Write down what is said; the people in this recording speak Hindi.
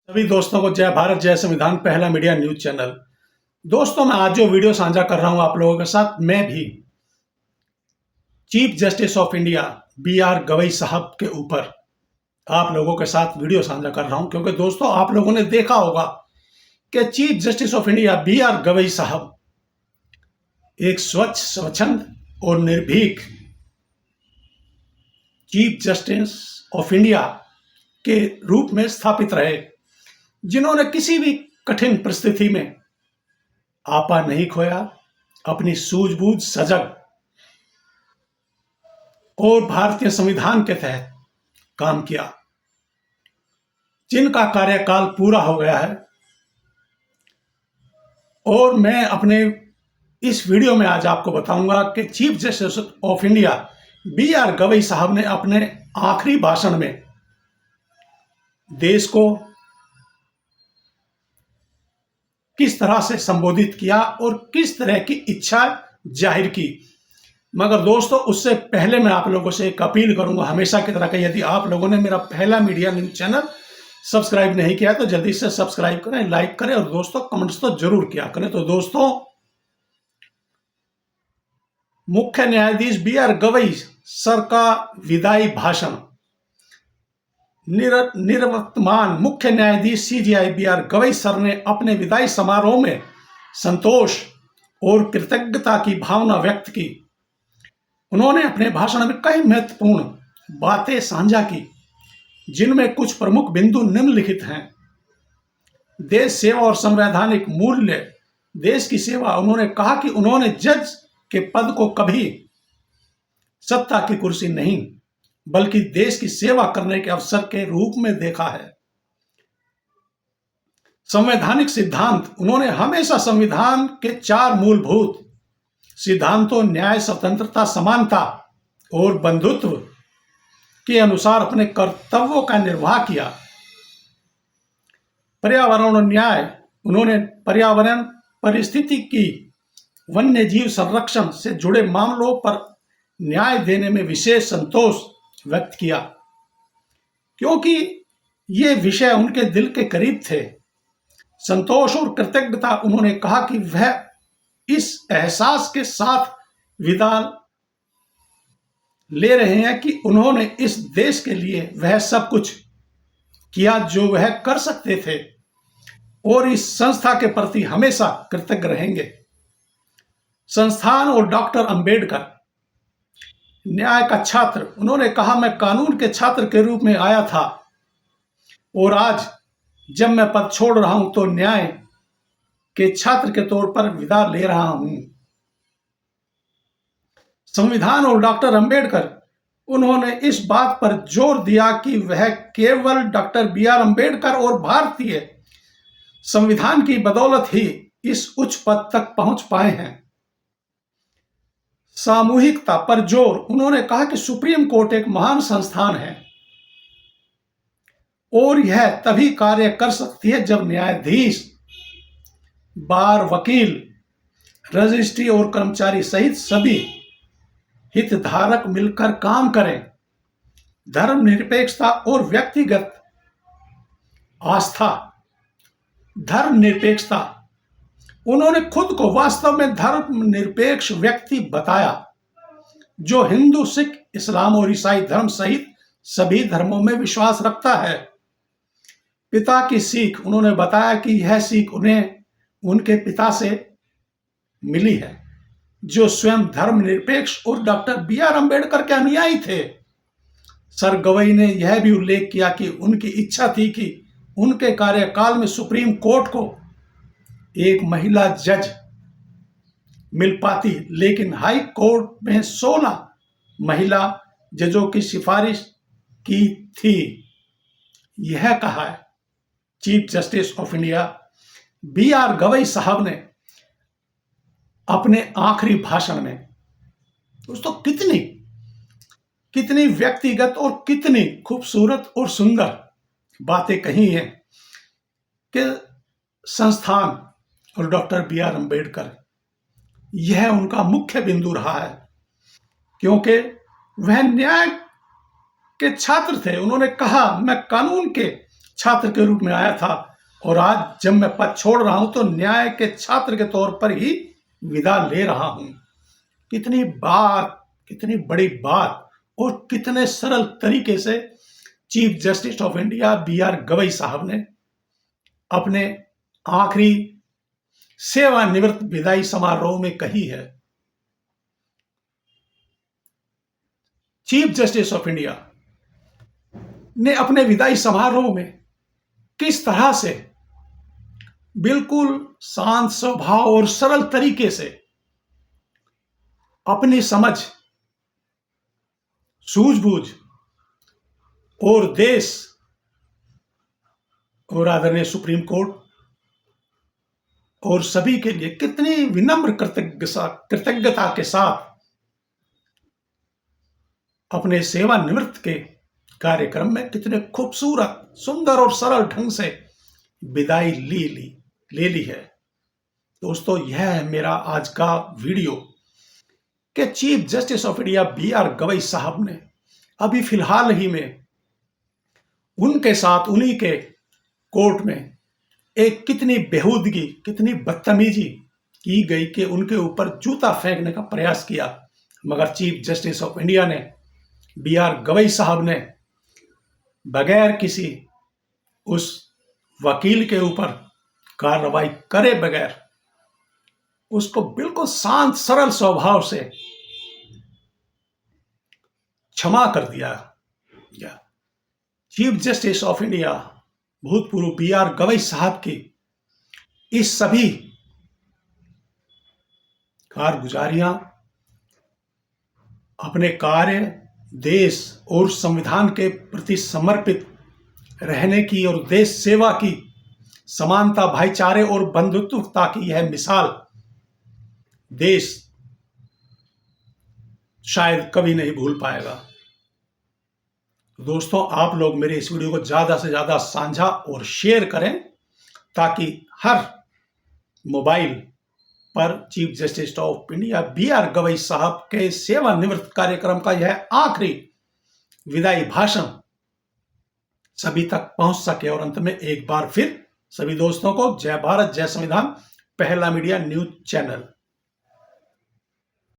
सभी दोस्तों को जय भारत जय संविधान पहला मीडिया न्यूज चैनल। दोस्तों, मैं आज जो वीडियो साझा कर रहा हूं आप लोगों के साथ, मैं भी chief justice of India B R. Gavai साहब के ऊपर आप लोगों के साथ वीडियो साझा कर रहा हूं, क्योंकि दोस्तों आप लोगों ने देखा होगा कि chief justice of India B R. Gavai साहब एक स्वच्छ, स्वच्छंद और निर्भीक चीफ जस्टिस ऑफ इंडिया के रूप में स्थापित रहे, जिन्होंने किसी भी कठिन परिस्थिति में आपा नहीं खोया, अपनी सूझबूझ, सजग और भारतीय संविधान के तहत काम किया, जिनका कार्यकाल पूरा हो गया है। और मैं अपने इस वीडियो में आज आपको बताऊंगा कि chief justice of India B R. Gavai साहब ने अपने आखिरी भाषण में देश को किस तरह से संबोधित किया और किस तरह की इच्छा जाहिर की। मगर दोस्तों, उससे पहले मैं आप लोगों से एक अपील करूंगा, हमेशा की तरह कि यदि आप लोगों ने मेरा पहला मीडिया न्यूज चैनल सब्सक्राइब नहीं किया तो जल्दी से सब्सक्राइब करें, लाइक करें और दोस्तों कमेंट्स तो जरूर किया करें। तो दोस्तों, मुख्य न्यायाधीश बी.आर. गवई सर का विदाई भाषण। निवर्तमान मुख्य न्यायाधीश सीजेआई बी.आर. गवई सर ने अपने विदाई समारोह में संतोष और कृतज्ञता की भावना व्यक्त की। उन्होंने अपने भाषण में कई महत्वपूर्ण बातें साझा की, जिनमें कुछ प्रमुख बिंदु निम्नलिखित हैं। देश सेवा और संवैधानिक मूल्य, देश की सेवा। उन्होंने कहा कि उन्होंने जज के पद को कभी सत्ता की कुर्सी नहीं बल्कि देश की सेवा करने के अवसर के रूप में देखा है। संवैधानिक सिद्धांत, उन्होंने हमेशा संविधान के 4 मूलभूत सिद्धांतों न्याय, स्वतंत्रता, समानता और बंधुत्व के अनुसार अपने कर्तव्यों का निर्वाह किया। पर्यावरण और न्याय, उन्होंने पर्यावरण, पारिस्थितिकी, वन्य जीव संरक्षण से जुड़े मामलों पर न्याय देने में विशेष संतोष व्यक्त किया, क्योंकि ये विषय उनके दिल के करीब थे। संतोष और कृतज्ञता, उन्होंने कहा कि वह इस एहसास के साथ विदा ले रहे हैं कि उन्होंने इस देश के लिए वह सब कुछ किया जो वह कर सकते थे और इस संस्था के प्रति हमेशा कृतज्ञ रहेंगे। संस्थान और डॉक्टर अंबेडकर, न्याय का छात्र, उन्होंने कहा, मैं कानून के छात्र के रूप में आया था और आज जब मैं पद छोड़ रहा हूं तो न्याय के छात्र के तौर पर विदा ले रहा हूं। संविधान और डॉक्टर अंबेडकर, उन्होंने इस बात पर जोर दिया कि वह केवल डॉक्टर बी.आर. अंबेडकर और भारतीय संविधान की बदौलत ही इस उच्च पद तक पहुंच पाए हैं। सामूहिकता पर जोर, उन्होंने कहा कि सुप्रीम कोर्ट एक महान संस्थान है और यह तभी कार्य कर सकती है जब न्यायाधीश, बार, वकील, रजिस्ट्री और कर्मचारी सहित सभी हितधारक मिलकर काम करें। धर्मनिरपेक्षता और व्यक्तिगत आस्था। धर्मनिरपेक्षता, उन्होंने खुद को वास्तव में धर्मनिरपेक्ष व्यक्ति बताया, जो हिंदू, सिख, इस्लाम और ईसाई धर्म सहित सभी धर्मों में विश्वास रखता है। पिता की सीख, उन्होंने बताया कि यह सीख उन्हें उनके पिता से मिली है, जो स्वयं धर्मनिरपेक्ष और डॉक्टर बी.आर. अंबेडकर के अनुयायी थे। सर गवई ने यह भी उल्लेख किया कि उनकी इच्छा थी कि उनके कार्यकाल में सुप्रीम कोर्ट को एक महिला जज मिल पाती, लेकिन हाई कोर्ट में 16 महिला जजों की सिफारिश की थी। यह कहा है chief justice of India B R. Gavai साहब ने अपने आखिरी भाषण में। दोस्तों, कितनी व्यक्तिगत और कितनी खूबसूरत और सुंदर बातें कही हैं कि संस्थान और डॉक्टर बी.आर. अंबेडकर, यह उनका मुख्य बिंदु रहा है, क्योंकि वह न्याय के छात्र थे। उन्होंने कहा, मैं कानून के छात्र के रूप में आया था और आज जब मैं पद छोड़ रहा हूं तो न्याय के छात्र के तौर पर ही विदा ले रहा हूं। कितनी बड़ी बात और कितने सरल तरीके से chief justice of India B.R. Gavai साहब ने अपने आखिरी सेवानिवृत्त विदाई समारोह में कही है। चीफ जस्टिस ऑफ इंडिया ने अपने विदाई समारोह में किस तरह से बिल्कुल शांत स्वभाव और सरल तरीके से अपनी समझ, सूझबूझ और देश और आदरणीय सुप्रीम कोर्ट और सभी के लिए कितनी विनम्र कृतज्ञता के साथ अपने सेवानिवृत्त के कार्यक्रम में कितने खूबसूरत, सुंदर और सरल ढंग से विदाई ले ली है। दोस्तों, यह है मेरा आज का वीडियो कि chief justice of India B.R. Gavai साहब ने अभी फिलहाल ही में उनके साथ उन्हीं के कोर्ट में एक कितनी बेहूदगी, कितनी बदतमीजी की गई कि उनके ऊपर जूता फेंकने का प्रयास किया, मगर चीफ जस्टिस ऑफ इंडिया ने B.R. गवई साहब ने बगैर किसी उस वकील के ऊपर कार्रवाई करे बगैर उसको बिल्कुल शांत सरल स्वभाव से क्षमा कर दिया। चीफ जस्टिस ऑफ इंडिया भूतपूर्व B.R. गवई साहब की इस सभी कारगुजारियां, अपने कार्य, देश और संविधान के प्रति समर्पित रहने की और देश सेवा की, समानता, भाईचारे और बंधुत्वता की यह मिसाल देश शायद कभी नहीं भूल पाएगा। दोस्तों, आप लोग मेरे इस वीडियो को ज़्यादा से ज़्यादा साझा और शेयर करें ताकि हर मोबाइल पर chief justice of India B.R. Gavai साहब के सेवानिवृत्त कार्यक्रम का यह आखिरी विदाई भाषण सभी तक पहुंच सके। और अंत में एक बार फिर सभी दोस्तों को जय भारत, जय संविधान, पहला मीडिया न्यूज चैनल।